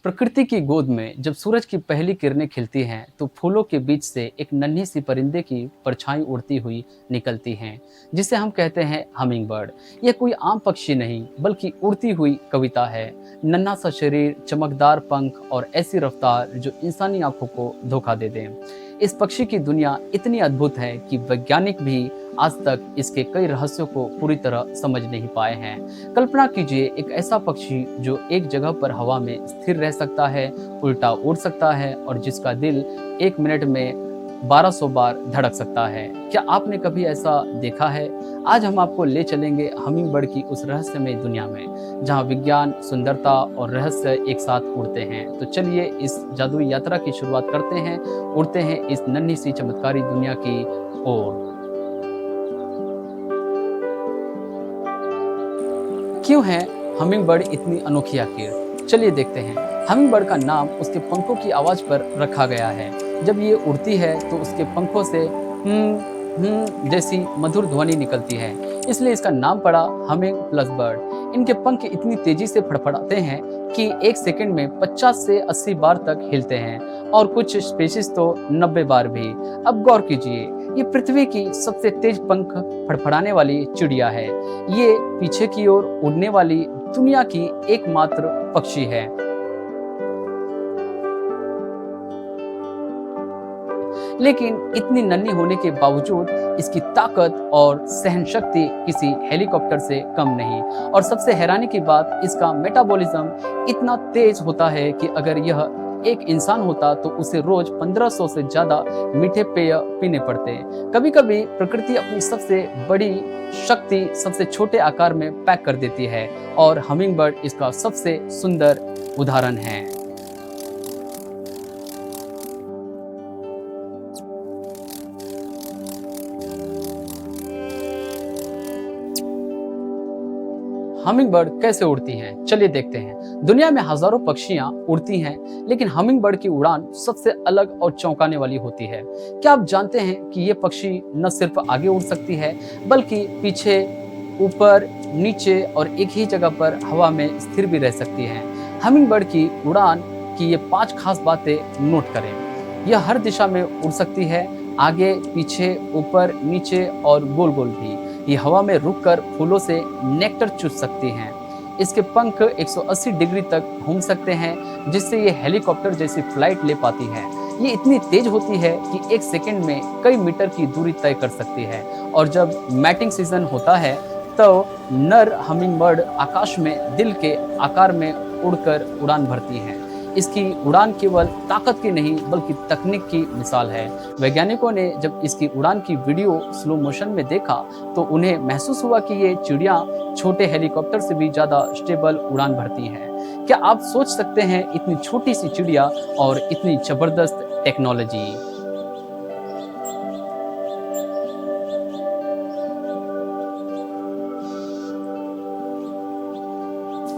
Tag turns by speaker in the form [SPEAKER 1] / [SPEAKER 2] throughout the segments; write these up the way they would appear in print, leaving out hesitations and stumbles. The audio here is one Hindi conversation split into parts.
[SPEAKER 1] प्रकृति की गोद में जब सूरज की पहली किरणें खिलती हैं तो फूलों के बीच से एक नन्ही सी परिंदे की परछाई उड़ती हुई निकलती हैं, जिसे हम कहते हैं हमिंग बर्ड। यह कोई आम पक्षी नहीं बल्कि उड़ती हुई कविता है। नन्हा सा शरीर, चमकदार पंख और ऐसी रफ्तार जो इंसानी आंखों को धोखा दे दें। इस पक्षी की दुनिया इतनी अद्भुत है कि वैज्ञानिक भी आज तक इसके कई रहस्यों को पूरी तरह समझ नहीं पाए हैं। कल्पना कीजिए, एक ऐसा पक्षी जो एक जगह पर हवा में स्थिर रह सकता है, उल्टा उड़ सकता है और जिसका दिल 1 मिनट में 1200 बार धड़क सकता है। क्या आपने कभी ऐसा देखा है? आज हम आपको ले चलेंगे हमिंग बर्ड की उस रहस्यमय दुनिया में, जहां विज्ञान, सुंदरता और रहस्य एक साथ उड़ते हैं। तो चलिए इस जादुई यात्रा की शुरुआत करते हैं, उड़ते हैं इस नन्ही सी चमत्कारी दुनिया की ओर। क्यों है हमिंग बर्ड इतनी अनोखी आखिर? चलिए देखते हैं। हमिंग बर्ड का नाम उसके पंखों की आवाज पर रखा गया है। जब ये उड़ती है तो उसके पंखों से जैसी मधुर ध्वनि निकलती है, इसलिए इसका नाम पड़ा हमिंग प्लस बर्ड। इनके पंख इतनी तेजी से फड़फड़ाते हैं कि 1 सेकंड में 50 से 80 बार तक हिलते हैं और कुछ स्पीशीज तो 90 बार भी। अब गौर कीजिए, ये पृथ्वी की सबसे तेज पंख फड़फड़ाने वाली चिड़िया है। ये पीछे की ओर उड़ने वाली दुनिया की एकमात्र पक्षी है। लेकिन इतनी नन्ही होने के बावजूद इसकी ताकत और सहनशक्ति किसी हेलीकॉप्टर से कम नहीं। और सबसे हैरानी की बात, इसका मेटाबॉलिज्म इतना तेज होता है कि अगर यह एक इंसान होता तो उसे रोज 1500 से ज्यादा मीठे पेय पीने पड़ते। कभी कभी प्रकृति अपनी सबसे बड़ी शक्ति सबसे छोटे आकार में पैक कर देती है और हमिंग बर्ड इसका सबसे सुंदर उदाहरण है। हमिंग बर्ड कैसे उड़ती हैं? चलिए देखते हैं। दुनिया में हजारों पक्षियां उड़ती हैं, लेकिन हमिंग बर्ड की उड़ान सबसे अलग और चौंकाने वाली होती है। क्या आप जानते हैं कि ये पक्षी न सिर्फ आगे उड़ सकती है, बल्कि पीछे, ऊपर, नीचे और एक ही जगह पर हवा में स्थिर भी रह सकती है। हमिंग बर्ड की उड़ान की ये 5 खास बातें नोट करें। यह हर दिशा में उड़ सकती है, आगे, पीछे, ऊपर, नीचे और गोल गोल भी। ये हवा में रुककर फूलों से नेक्टर चूस सकती हैं। इसके पंख 180 डिग्री तक घूम सकते हैं, जिससे ये हेलीकॉप्टर जैसी फ्लाइट ले पाती है। ये इतनी तेज होती है कि 1 सेकंड में कई मीटर की दूरी तय कर सकती है। और जब मैटिंग सीजन होता है तो नर हमिंग बर्ड आकाश में दिल के आकार में उड़कर उड़ान भरती है। इसकी उड़ान केवल ताकत की नहीं बल्कि तकनीक की मिसाल है। वैज्ञानिकों ने जब इसकी उड़ान की वीडियो स्लो मोशन में देखा तो उन्हें महसूस हुआ कि ये चिड़िया छोटे हेलीकॉप्टर से भी ज्यादा स्टेबल उड़ान भरती है। क्या आप सोच सकते हैं, इतनी छोटी सी चिड़िया और इतनी जबरदस्त टेक्नोलॉजी।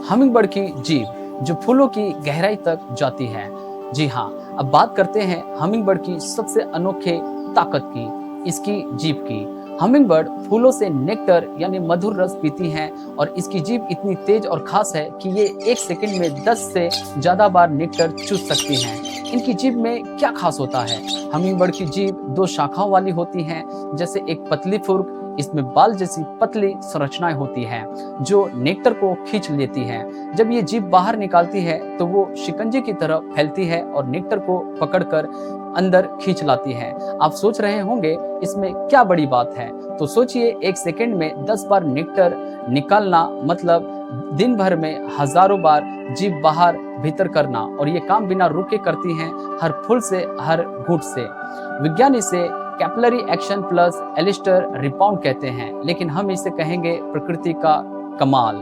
[SPEAKER 1] हमिंग बर्ड की जीभ जो फूलों की गहराई तक जाती है। जी हाँ, अब बात करते हैं हमिंग बर्ड की सबसे अनोखे ताकत की, इसकी जीभ की। हमिंग बर्ड फूलों से नेक्टर यानी मधुर रस पीती हैं और इसकी जीभ इतनी तेज और खास है कि ये 1 सेकंड में 10 से ज्यादा बार नेक्टर चूस सकती हैं। इनकी जीभ में क्या खास होता है? हमिंग बर्ड की जीभ 2 शाखाओं वाली होती हैं, जैसे एक पतली फुर्क, इसमें बाल जैसी पतली संरचनाएं होती हैं जो नेक्टर को खींच लेती हैं। जब ये जीभ बाहर निकालती है तो वो शिकंजे की तरह फैलती है और नेक्टर को पकड़कर अंदर खींच लाती है। आप सोच रहे होंगे इसमें क्या बड़ी बात है, तो सोचिए, 1 सेकंड में 10 बार नेक्टर निकालना मतलब दिन भर में हजारों बार जीभ बाहर भीतर करना, और ये काम बिना रुके करती हैं, हर फूल से, हर घूंट से। विज्ञान इसे capillary action plus elastic rebound कहते हैं, लेकिन हम इसे कहेंगे प्रकृति का कमाल।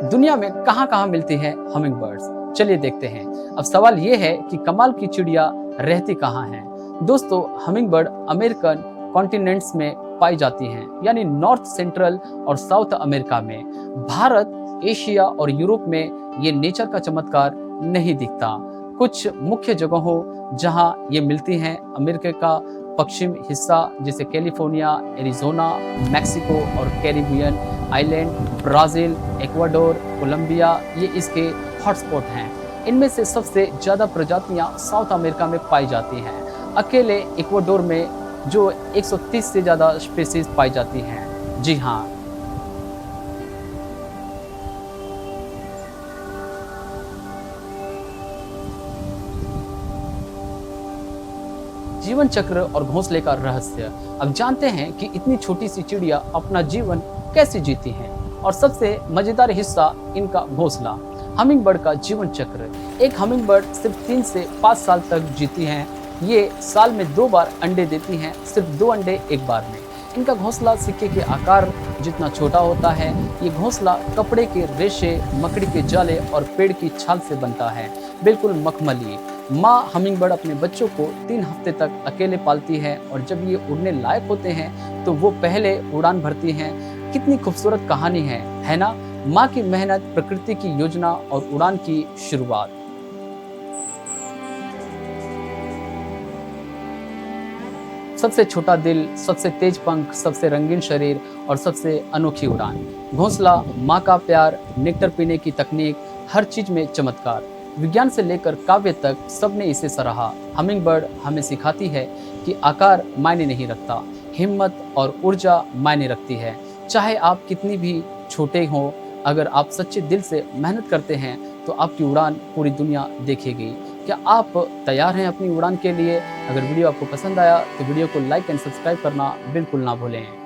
[SPEAKER 1] दुनिया में कहां-कहां मिलती है हमिंग बर्ड्स? चलिए देखते हैं। अब सवाल ये है कि कमाल की चिड़िया रहती कहां है? दोस्तों, हमिंग बर्ड अमेरिकन कॉन्टिनेंट्स में पाई जाती हैं, यानी नॉर्थ, सेंट्रल और साउथ अमेरिका में। भारत, एशिया और यूरोप में ये नेचर का चमत्कार नहीं दिखता। कुछ मुख्य जगहों जहां ये मिलती हैं, अमेरिका का पश्चिम हिस्सा जैसे कैलिफोर्निया, एरिजोना, मैक्सिको और Caribbean island, Brazil, Ecuador, Colombia ये इसके हॉटस्पॉट हैं। इनमें से सबसे ज़्यादा प्रजातियां साउथ अमेरिका में पाई जाती हैं। अकेले इक्वाडोर में जो 130 से ज़्यादा स्पीशीज़ पाई जाती हैं। जी हाँ। जीवन चक्र और घोंसले का रहस्य। अब जानते हैं कि इतनी छोटी सी चिड़िया अपना जीवन कैसे जीती हैं और सबसे मजेदार हिस्सा इनका घोंसला। हमिंग बर्ड का जीवन चक्र। एक हमिंग बर्ड सिर्फ 3 से 5 साल तक जीती हैं। ये साल में 2 बार अंडे देती हैं, सिर्फ 2 अंडे एक बार में। इनका घोंसला सिक्के के आकार जितना छोटा होता है। ये घोंसला कपड़े के रेशे, मकड़ी के जाले और पेड़ की छाल से बनता है, बिल्कुल मखमली। माँ हमिंग बर्ड अपने बच्चों को 3 हफ्ते तक अकेले पालती है और जब ये उड़ने लायक होते हैं तो वो पहले उड़ान भरती हैं। कितनी खूबसूरत कहानी है ना? माँ की मेहनत, प्रकृति की योजना और उड़ान की शुरुआत। सबसे छोटा दिल, सबसे तेज पंख, सबसे रंगीन शरीर और सबसे अनोखी उड़ान। घोंसला, माँ का प्यार, नेक्टर पीने की तकनीक, हर चीज में चमत्कार। विज्ञान से लेकर काव्य तक सबने इसे सराहा। हमिंग बर्ड हमें सिखाती है कि आकार मायने नहीं रखता, हिम्मत और ऊर्जा मायने रखती है। चाहे आप कितनी भी छोटे हों, अगर आप सच्चे दिल से मेहनत करते हैं तो आपकी उड़ान पूरी दुनिया देखेगी। क्या आप तैयार हैं अपनी उड़ान के लिए? अगर वीडियो आपको पसंद आया तो वीडियो को लाइक एंड सब्सक्राइब करना बिल्कुल ना भूलें।